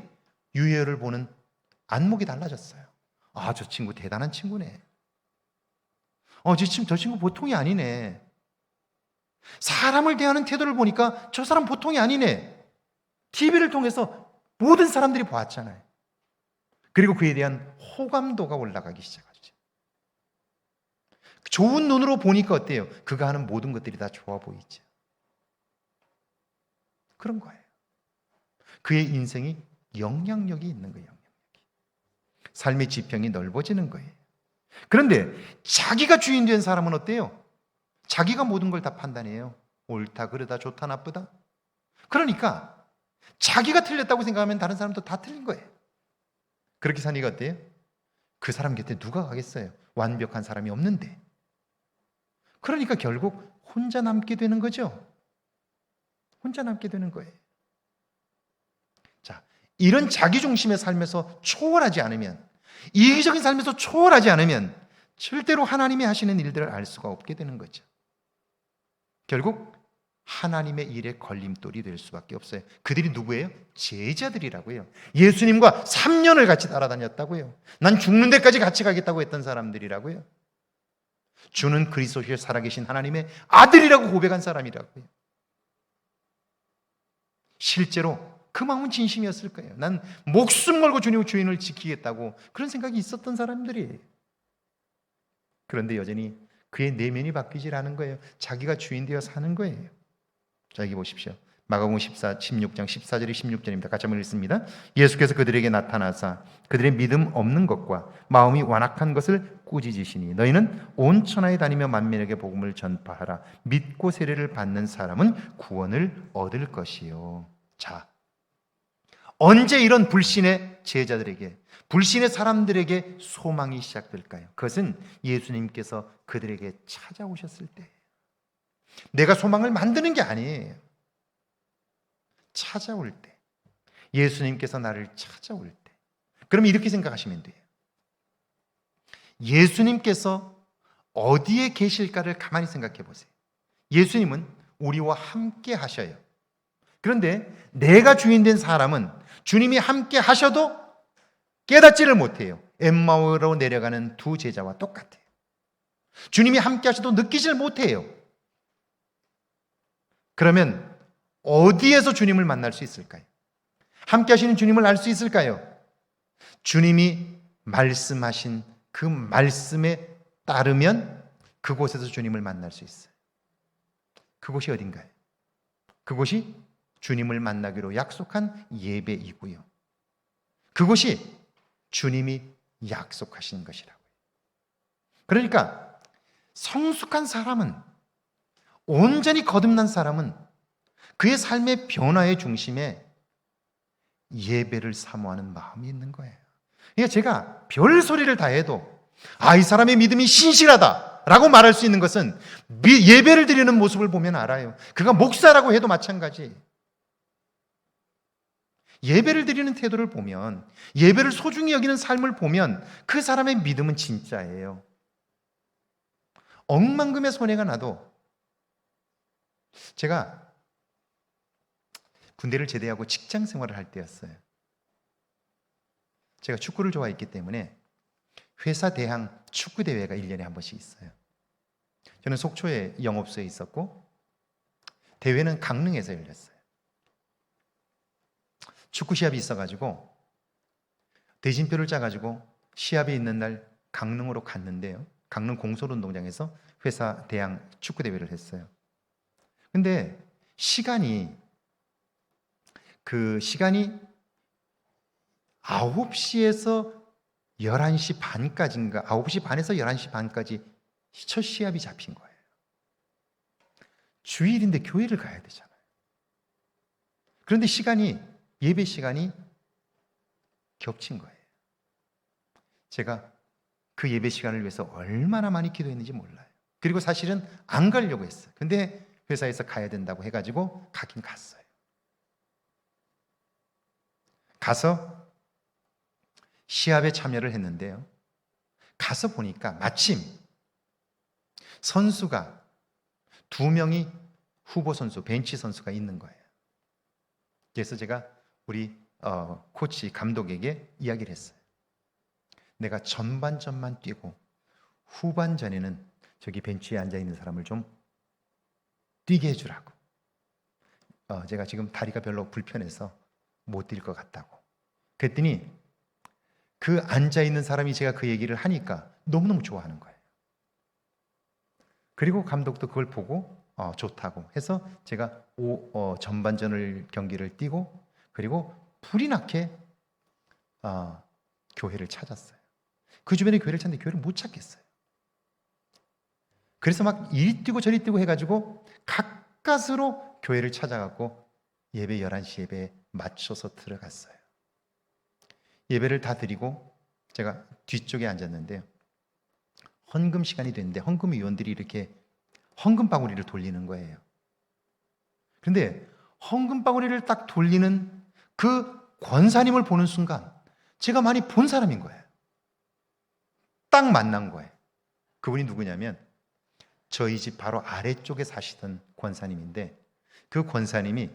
유엘을 보는 안목이 달라졌어요. 아, 저 친구 대단한 친구네. 저 친구 보통이 아니네. 사람을 대하는 태도를 보니까 저 사람 보통이 아니네. TV를 통해서 모든 사람들이 보았잖아요. 그리고 그에 대한 호감도가 올라가기 시작하죠. 좋은 눈으로 보니까 어때요? 그가 하는 모든 것들이 다 좋아 보이죠. 그런 거예요. 그의 인생이 영향력이 있는 거예요. 삶의 지평이 넓어지는 거예요. 그런데 자기가 주인 된 사람은 어때요? 자기가 모든 걸 다 판단해요. 옳다, 그르다, 좋다, 나쁘다. 그러니까 자기가 틀렸다고 생각하면 다른 사람도 다 틀린 거예요. 그렇게 사니까 어때요? 그 사람 곁에 누가 가겠어요? 완벽한 사람이 없는데. 그러니까 결국 혼자 남게 되는 거죠. 혼자 남게 되는 거예요. 자, 이런 자기중심의 삶에서 초월하지 않으면, 이기적인 삶에서 초월하지 않으면 절대로 하나님이 하시는 일들을 알 수가 없게 되는 거죠. 결국 하나님의 일에 걸림돌이 될 수밖에 없어요. 그들이 누구예요? 제자들이라고요. 예수님과 3년을 같이 따라다녔다고요. 난 죽는 데까지 같이 가겠다고 했던 사람들이라고요. 주는 그리스도시에 살아계신 하나님의 아들이라고 고백한 사람이라고요. 실제로 그 마음은 진심이었을 거예요. 난 목숨 걸고 주인을 지키겠다고 그런 생각이 있었던 사람들이에요. 그런데 여전히 그의 내면이 바뀌질 않은 거예요. 자기가 주인 되어 사는 거예요. 자, 여기 보십시오. 마가복음 16장 14절이 16절입니다. 같이 한번 읽습니다. 예수께서 그들에게 나타나사 그들의 믿음 없는 것과 마음이 완악한 것을 꾸짖으시니 너희는 온 천하에 다니며 만민에게 복음을 전파하라. 믿고 세례를 받는 사람은 구원을 얻을 것이요. 자, 언제 이런 불신의 제자들에게, 불신의 사람들에게 소망이 시작될까요? 그것은 예수님께서 그들에게 찾아오셨을 때. 내가 소망을 만드는 게 아니에요. 찾아올 때. 예수님께서 나를 찾아올 때. 그럼 이렇게 생각하시면 돼요. 예수님께서 어디에 계실까를 가만히 생각해 보세요. 예수님은 우리와 함께 하셔요. 그런데 내가 주인 된 사람은 주님이 함께 하셔도 깨닫지를 못해요. 엠마오로 내려가는 두 제자와 똑같아요. 주님이 함께 하셔도 느끼질 못해요. 그러면 어디에서 주님을 만날 수 있을까요? 함께 하시는 주님을 알 수 있을까요? 주님이 말씀하신 그 말씀에 따르면 그곳에서 주님을 만날 수 있어요. 그곳이 어딘가요? 그곳이 주님을 만나기로 약속한 예배이고요. 그곳이 주님이 약속하신 것이라고요. 그러니까 성숙한 사람은, 온전히 거듭난 사람은 그의 삶의 변화의 중심에 예배를 사모하는 마음이 있는 거예요. 그러니까 제가 별 소리를 다 해도 이 사람의 믿음이 신실하다 라고 말할 수 있는 것은 예배를 드리는 모습을 보면 알아요. 그가 목사라고 해도 마찬가지. 예배를 드리는 태도를 보면, 예배를 소중히 여기는 삶을 보면 그 사람의 믿음은 진짜예요. 억만금의 손해가 나도, 제가 군대를 제대하고 직장 생활을 할 때였어요. 제가 축구를 좋아했기 때문에 회사 대항 축구 대회가 1년에 한 번씩 있어요. 저는 속초에 영업소에 있었고 대회는 강릉에서 열렸어요. 축구 시합이 있어가지고 대진표를 짜가지고 시합이 있는 날 강릉으로 갔는데요. 강릉 공설운동장에서 회사 대항 축구 대회를 했어요. 근데 시간이 9시에서 11시 반까지인가, 9시 반에서 11시 반까지 첫 시합이 잡힌 거예요. 주일인데 교회를 가야 되잖아요. 그런데 예배 시간이 겹친 거예요. 제가 그 예배 시간을 위해서 얼마나 많이 기도했는지 몰라요. 그리고 사실은 안 가려고 했어요. 근데 회사에서 가야 된다고 해가지고 가긴 갔어요. 가서 시합에 참여를 했는데요. 가서 보니까 마침 선수가 2명이 후보 선수, 벤치 선수가 있는 거예요. 그래서 제가 우리 코치 감독에게 이야기를 했어요. 내가 전반전만 뛰고 후반전에는 저기 벤치에 앉아있는 사람을 좀 뛰게 해주라고. 제가 지금 다리가 별로 불편해서 못 뛸 것 같다고. 그랬더니 그 앉아있는 사람이 제가 그 얘기를 하니까 너무너무 좋아하는 거예요. 그리고 감독도 그걸 보고 좋다고 해서 제가 전반전을 경기를 뛰고 그리고 불이 나게 교회를 찾았어요. 그 주변에 교회를 찾는데 교회를 못 찾겠어요. 그래서 막 이리 뛰고 저리 뛰고 해가지고 가까스로 교회를 찾아가고 예배 11시 예배에 맞춰서 들어갔어요. 예배를 다 드리고 제가 뒤쪽에 앉았는데요. 헌금 시간이 됐는데 헌금 위원들이 이렇게 헌금 바구니를 돌리는 거예요. 그런데 헌금 바구니를 딱 돌리는 그 권사님을 보는 순간 제가 많이 본 사람인 거예요. 딱 만난 거예요. 그분이 누구냐면 저희 집 바로 아래쪽에 사시던 권사님인데 그 권사님이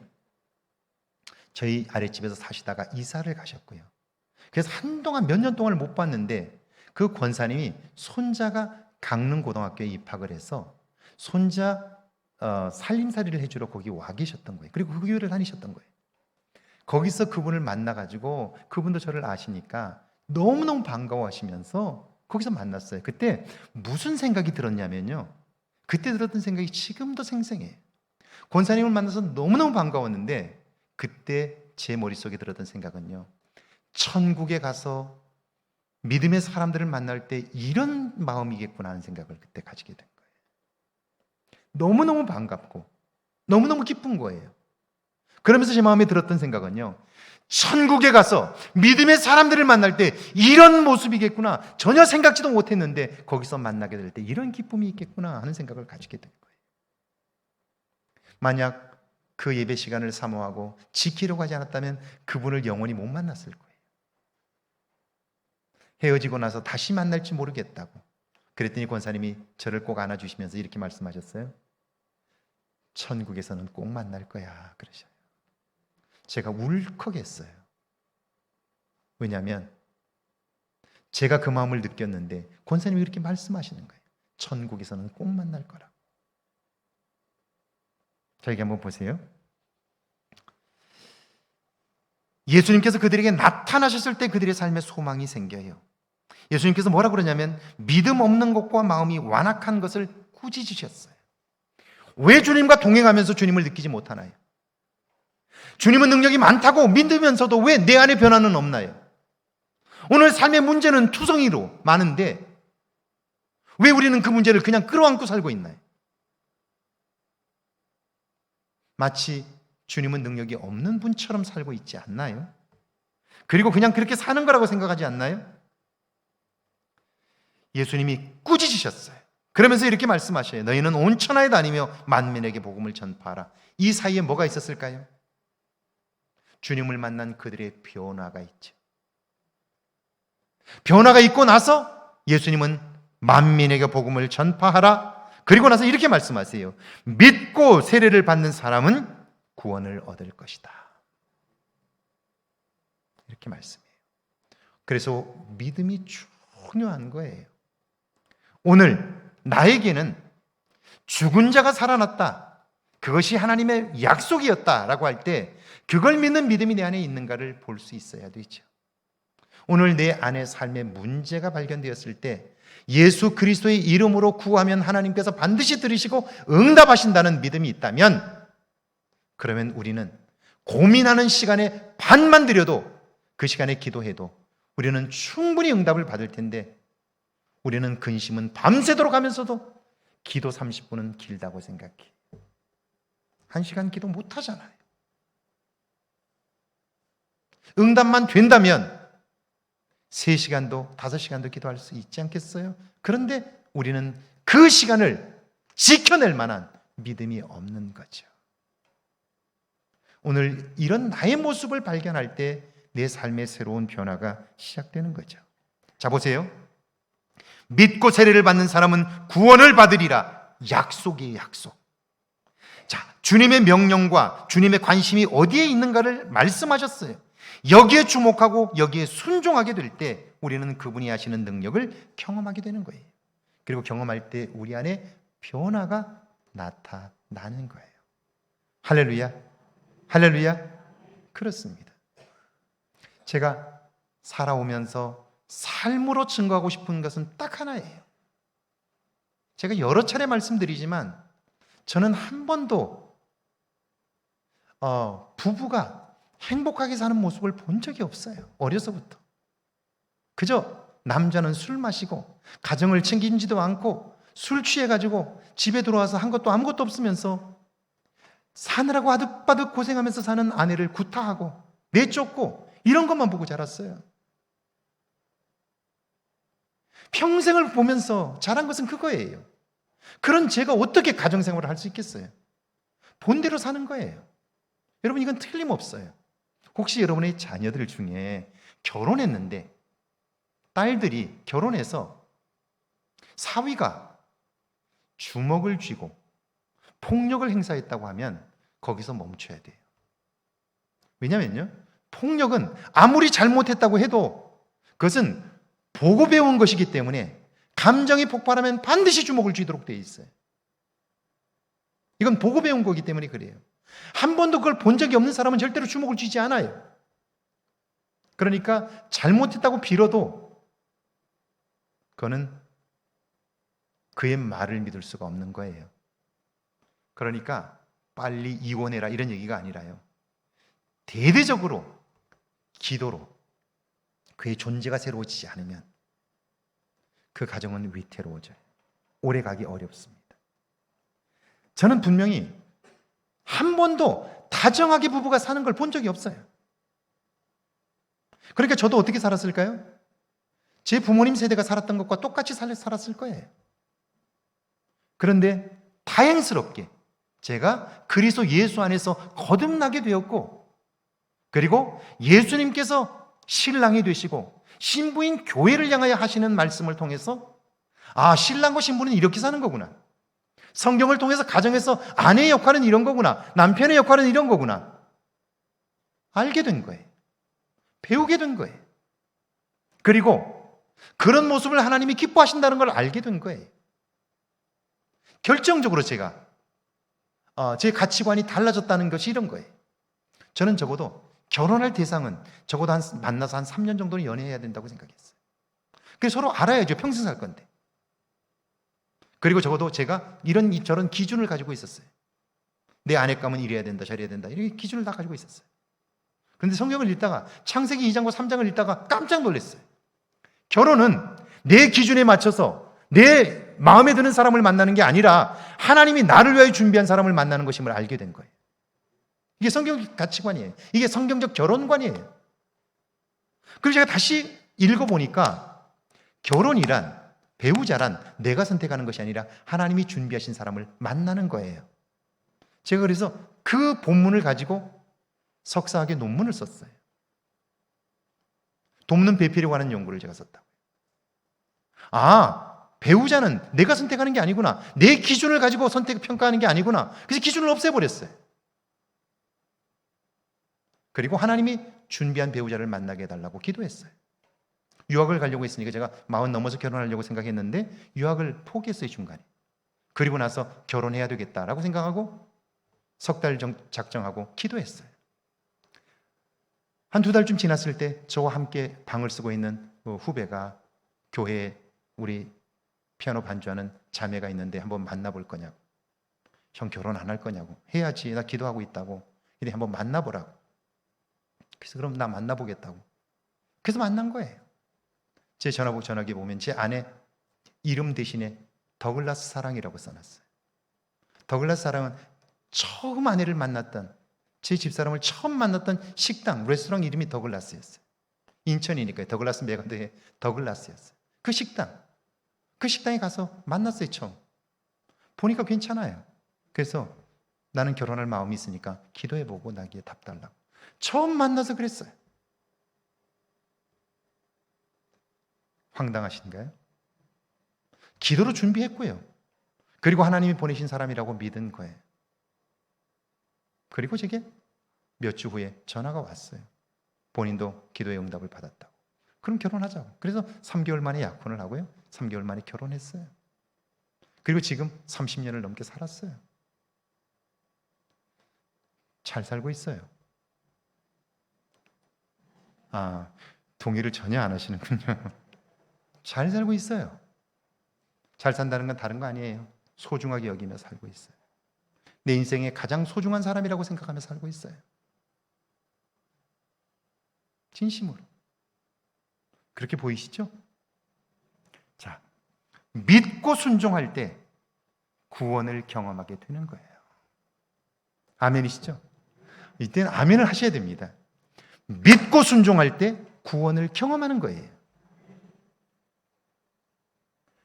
저희 아랫집에서 사시다가 이사를 가셨고요. 그래서 한동안 몇 년 동안을 못 봤는데 그 권사님이 손자가 강릉고등학교에 입학을 해서 손자 살림살이를 해주러 거기 와 계셨던 거예요. 그리고 그 교회를 다니셨던 거예요. 거기서 그분을 만나가지고 그분도 저를 아시니까 너무너무 반가워하시면서 거기서 만났어요. 그때 무슨 생각이 들었냐면요. 그때 들었던 생각이 지금도 생생해요. 권사님을 만나서 너무너무 반가웠는데 그때 제 머릿속에 들었던 생각은요. 천국에 가서 믿음의 사람들을 만날 때 이런 마음이겠구나 하는 생각을 그때 가지게 된 거예요. 너무너무 반갑고 너무너무 기쁜 거예요. 그러면서 제 마음에 들었던 생각은요. 천국에 가서 믿음의 사람들을 만날 때 이런 모습이겠구나. 전혀 생각지도 못했는데 거기서 만나게 될 때 이런 기쁨이 있겠구나 하는 생각을 가지게 된 거예요. 만약 그 예배 시간을 사모하고 지키려고 하지 않았다면 그분을 영원히 못 만났을 거예요. 헤어지고 나서 다시 만날지 모르겠다고. 그랬더니 권사님이 저를 꼭 안아주시면서 이렇게 말씀하셨어요. 천국에서는 꼭 만날 거야 그러셔요. 제가 울컥했어요. 왜냐하면 제가 그 마음을 느꼈는데 권사님이 이렇게 말씀하시는 거예요. 천국에서는 꼭 만날 거라고. 저에게 한번 보세요. 예수님께서 그들에게 나타나셨을 때 그들의 삶에 소망이 생겨요. 예수님께서 뭐라고 그러냐면 믿음 없는 것과 마음이 완악한 것을 꾸짖으셨어요. 왜 주님과 동행하면서 주님을 느끼지 못하나요? 주님은 능력이 많다고 믿으면서도 왜 내 안에 변화는 없나요? 오늘 삶의 문제는 투성이로 많은데 왜 우리는 그 문제를 그냥 끌어안고 살고 있나요? 마치 주님은 능력이 없는 분처럼 살고 있지 않나요? 그리고 그냥 그렇게 사는 거라고 생각하지 않나요? 예수님이 꾸짖으셨어요. 그러면서 이렇게 말씀하셔요. 너희는 온 천하에 다니며 만민에게 복음을 전파하라. 이 사이에 뭐가 있었을까요? 주님을 만난 그들의 변화가 있죠. 변화가 있고 나서 예수님은 만민에게 복음을 전파하라. 그리고 나서 이렇게 말씀하세요. 믿고 세례를 받는 사람은 구원을 얻을 것이다. 이렇게 말씀해요. 그래서 믿음이 중요한 거예요. 오늘 나에게는 죽은 자가 살아났다, 그것이 하나님의 약속이었다라고 할 때 그걸 믿는 믿음이 내 안에 있는가를 볼 수 있어야 되죠. 오늘 내 안에 삶의 문제가 발견되었을 때 예수 그리스도의 이름으로 구하면 하나님께서 반드시 들으시고 응답하신다는 믿음이 있다면, 그러면 우리는 고민하는 시간에 반만 들여도, 그 시간에 기도해도 우리는 충분히 응답을 받을 텐데, 우리는 근심은 밤새도록 하면서도 기도 30분은 길다고 생각해. 1시간 기도 못 하잖아요. 응답만 된다면 3시간도 5시간도 기도할 수 있지 않겠어요? 그런데 우리는 그 시간을 지켜낼 만한 믿음이 없는 거죠. 오늘 이런 나의 모습을 발견할 때 내 삶의 새로운 변화가 시작되는 거죠. 자, 보세요. 믿고 세례를 받는 사람은 구원을 받으리라. 약속이에요, 약속. 자, 주님의 명령과 주님의 관심이 어디에 있는가를 말씀하셨어요. 여기에 주목하고 여기에 순종하게 될 때 우리는 그분이 하시는 능력을 경험하게 되는 거예요. 그리고 경험할 때 우리 안에 변화가 나타나는 거예요. 할렐루야, 할렐루야. 그렇습니다. 제가 살아오면서 삶으로 증거하고 싶은 것은 딱 하나예요. 제가 여러 차례 말씀드리지만 저는 한 번도 부부가 행복하게 사는 모습을 본 적이 없어요. 어려서부터. 그저 남자는 술 마시고 가정을 챙기지도 않고 술 취해가지고 집에 들어와서 한 것도 아무것도 없으면서 사느라고 아득바득 고생하면서 사는 아내를 구타하고 내쫓고 이런 것만 보고 자랐어요. 평생을 보면서 자란 것은 그거예요. 그런 제가 어떻게 가정생활을 할 수 있겠어요? 본대로 사는 거예요. 여러분, 이건 틀림없어요. 혹시 여러분의 자녀들 중에 결혼했는데 딸들이 결혼해서 사위가 주먹을 쥐고 폭력을 행사했다고 하면 거기서 멈춰야 돼요. 왜냐면요, 폭력은 아무리 잘못했다고 해도 그것은 보고 배운 것이기 때문에 감정이 폭발하면 반드시 주먹을 쥐도록 되어 있어요. 이건 보고 배운 거기 때문에 그래요. 한 번도 그걸 본 적이 없는 사람은 절대로 주먹을 쥐지 않아요. 그러니까 잘못했다고 빌어도 그거는 그의 말을 믿을 수가 없는 거예요. 그러니까 빨리 이혼해라 이런 얘기가 아니라요, 대대적으로 기도로 그의 존재가 새로워지지 않으면 그 가정은 위태로워져요. 오래 가기 어렵습니다. 저는 분명히 한 번도 다정하게 부부가 사는 걸 본 적이 없어요. 그러니까 저도 어떻게 살았을까요? 제 부모님 세대가 살았던 것과 똑같이 살았을 거예요. 그런데 다행스럽게 제가 그리스도 예수 안에서 거듭나게 되었고, 그리고 예수님께서 신랑이 되시고 신부인 교회를 향하여 하시는 말씀을 통해서 아, 신랑과 신부는 이렇게 사는 거구나. 성경을 통해서 가정에서 아내의 역할은 이런 거구나. 남편의 역할은 이런 거구나. 알게 된 거예요. 배우게 된 거예요. 그리고 그런 모습을 하나님이 기뻐하신다는 걸 알게 된 거예요. 결정적으로 제가 제 가치관이 달라졌다는 것이 이런 거예요. 저는 적어도 결혼할 대상은 적어도 만나서 한 3년 정도는 연애해야 된다고 생각했어요. 그래서 서로 알아야죠. 평생 살 건데. 그리고 적어도 제가 이런 저런 기준을 가지고 있었어요. 내 아내감은 이래야 된다, 저래야 된다. 이렇게 기준을 다 가지고 있었어요. 그런데 성경을 읽다가 창세기 2장과 3장을 읽다가 깜짝 놀랐어요. 결혼은 내 기준에 맞춰서 내 마음에 드는 사람을 만나는 게 아니라 하나님이 나를 위하여 준비한 사람을 만나는 것임을 알게 된 거예요. 이게 성경 가치관이에요. 이게 성경적 결혼관이에요. 그리고 제가 다시 읽어보니까 결혼이란, 배우자란 내가 선택하는 것이 아니라 하나님이 준비하신 사람을 만나는 거예요. 제가 그래서 그 본문을 가지고 석사학위 논문을 썼어요. 돕는 배필에 관한 연구를 제가 썼다고요. 아, 배우자는 내가 선택하는 게 아니구나. 내 기준을 가지고 평가하는 게 아니구나. 그래서 기준을 없애버렸어요. 그리고 하나님이 준비한 배우자를 만나게 해달라고 기도했어요. 유학을 가려고 했으니까 제가 40 넘어서 결혼하려고 생각했는데 유학을 포기했어요, 중간에. 그리고 나서 결혼해야 되겠다라고 생각하고 석 달 작정하고 기도했어요. 한 2달쯤 지났을 때 저와 함께 방을 쓰고 있는 후배가 교회에 우리 피아노 반주하는 자매가 있는데 한번 만나볼 거냐고. 형 결혼 안 할 거냐고. 해야지, 나 기도하고 있다고. 이래 한번 만나보라고. 그래서 그럼 나 만나보겠다고. 그래서 만난 거예요. 제 전화기 보면 제 아내 이름 대신에 더글라스 사랑이라고 써놨어요. 더글라스 사랑은 처음 아내를 만났던, 제 집사람을 처음 만났던 식당, 레스토랑 이름이 더글라스였어요. 인천이니까요. 더글라스 메가드의 더글라스였어요. 그 식당에 가서 만났어요, 처음. 보니까 괜찮아요. 그래서 나는 결혼할 마음이 있으니까 기도해보고 나기에 답 달라고. 처음 만나서 그랬어요. 황당하신가요? 기도로 준비했고요. 그리고 하나님이 보내신 사람이라고 믿은 거예요. 그리고 제게 몇 주 후에 전화가 왔어요. 본인도 기도의 응답을 받았다고. 그럼 결혼하자고. 그래서 3개월 만에 약혼을 하고요. 3개월 만에 결혼했어요. 그리고 지금 30년을 넘게 살았어요. 잘 살고 있어요. 아, 동의를 전혀 안 하시는군요. 잘 살고 있어요. 잘 산다는 건 다른 거 아니에요. 소중하게 여기며 살고 있어요. 내 인생의 가장 소중한 사람이라고 생각하며 살고 있어요. 진심으로. 그렇게 보이시죠? 자, 믿고 순종할 때 구원을 경험하게 되는 거예요. 아멘이시죠? 이때는 아멘을 하셔야 됩니다. 믿고 순종할 때 구원을 경험하는 거예요.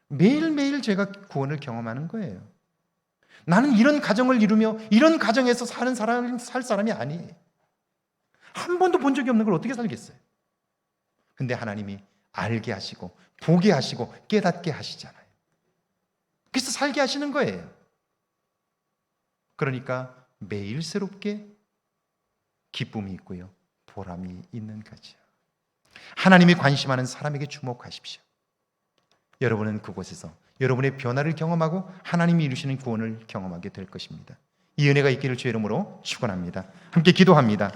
매일매일 제가 구원을 경험하는 거예요. 나는 이런 가정을 이루며 이런 가정에서 살 사람이 아니에요. 한 번도 본 적이 없는 걸 어떻게 살겠어요? 근데 하나님이 알게 하시고 보게 하시고 깨닫게 하시잖아요. 그래서 살게 하시는 거예요. 그러니까 매일 새롭게 기쁨이 있고요. 보람이 있는 거죠. 하나님이 관심하는 사람에게 주목하십시오. 여러분은 그곳에서 여러분의 변화를 경험하고 하나님이 이루시는 구원을 경험하게 될 것입니다. 이 은혜가 있기를 주의 이름으로 축원합니다. 함께 기도합니다.